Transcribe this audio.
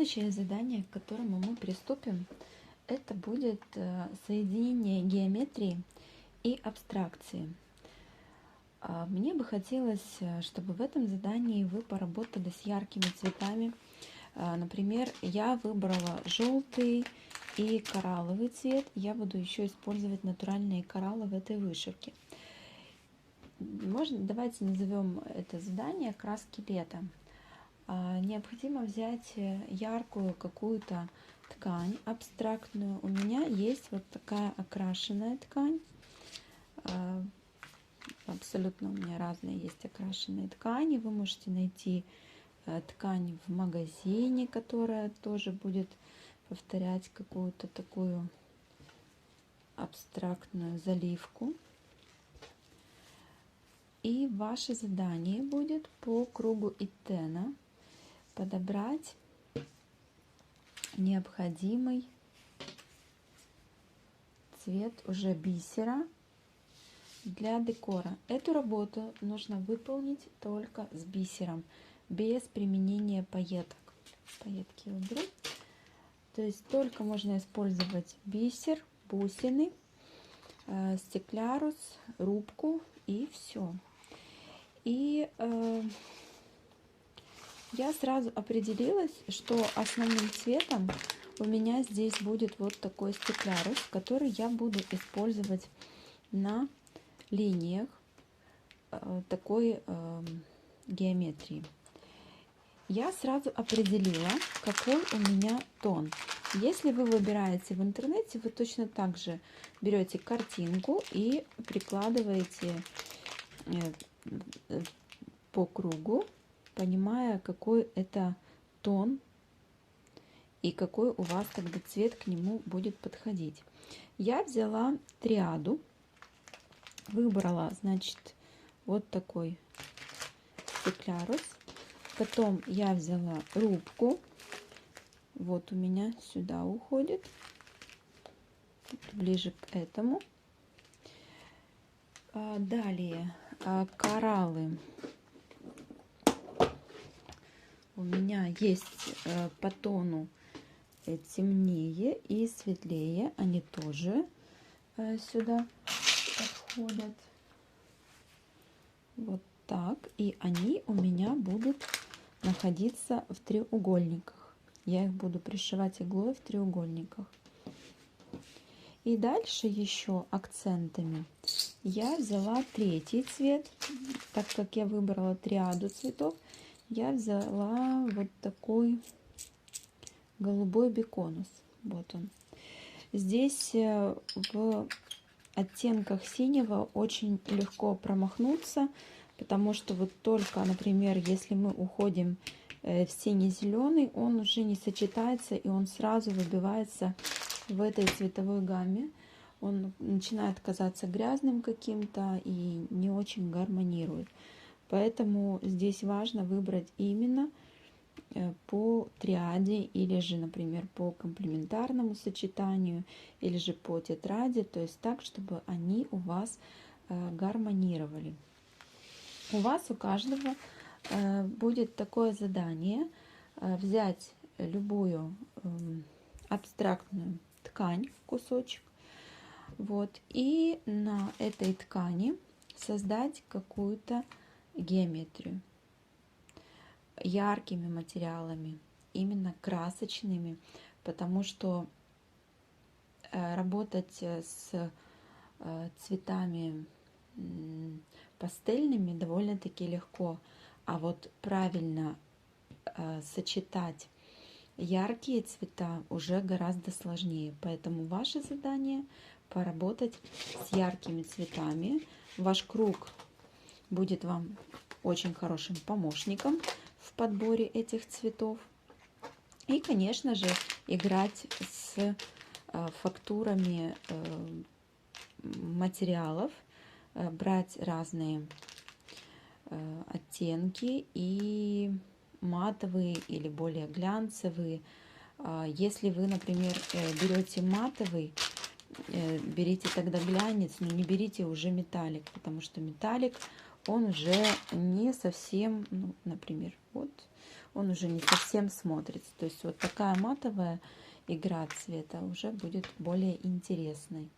Следующее задание, к которому мы приступим, это будет соединение геометрии и абстракции. Мне бы хотелось, чтобы в этом задании вы поработали с яркими цветами. Например, я выбрала желтый и коралловый цвет. Я буду еще использовать натуральные кораллы в этой вышивке. Давайте назовем это задание «Краски лета». Необходимо взять яркую какую-то ткань абстрактную. У меня есть вот такая окрашенная ткань. Абсолютно у меня разные есть окрашенные ткани. Вы можете найти ткань в магазине, которая тоже будет повторять какую-то такую абстрактную заливку. И ваше задание будет по кругу Иттена подобрать необходимый цвет уже бисера для декора. Эту работу нужно выполнить только с бисером, без применения пайеток. Пайетки уберу. То есть только можно использовать бисер, бусины, стеклярус, рубку и все. И я сразу определилась, что основным цветом у меня здесь будет вот такой стеклярус, который я буду использовать на линиях такой геометрии. Я сразу определила, какой у меня тон. Если вы выбираете в интернете, вы точно так же берете картинку и прикладываете по кругу, понимая, какой это тон и какой у вас тогда цвет к нему будет подходить. Я взяла триаду, выбрала, значит, вот такой стеклярус. Потом я взяла рубку, вот у меня сюда уходит, ближе к этому. Далее кораллы. У меня есть по тону темнее и светлее, они тоже сюда подходят. Вот так. И они у меня будут находиться в треугольниках. Я их буду пришивать иглой в треугольниках. И дальше еще акцентами я взяла третий цвет. Так как я выбрала триаду цветов, я взяла вот такой голубой беконус. Вот он. Здесь в оттенках синего очень легко промахнуться, потому что вот только, например, если мы уходим в синий-зеленый, он уже не сочетается, и он сразу выбивается в этой цветовой гамме. Он начинает казаться грязным каким-то и не очень гармонирует. Поэтому здесь важно выбрать именно по триаде, или же, например, по комплементарному сочетанию, или же по тетради, то есть так, чтобы они у вас гармонировали. У вас у каждого будет такое задание взять любую абстрактную ткань, кусочек, вот, и на этой ткани создать какую-то геометрию яркими материалами, именно красочными, потому что работать с цветами пастельными довольно-таки легко, а вот правильно сочетать яркие цвета уже гораздо сложнее. Поэтому ваше задание поработать с яркими цветами. Ваш круг будет вам очень хорошим помощником в подборе этих цветов. И, конечно же, играть с фактурами материалов, брать разные оттенки, и матовые или более глянцевые. Если вы, например, берете матовый, берите тогда глянец, но не берите уже металлик, потому что металлик, он уже не совсем, ну, например, вот он уже не совсем смотрится. То есть вот такая матовая игра цвета уже будет более интересной.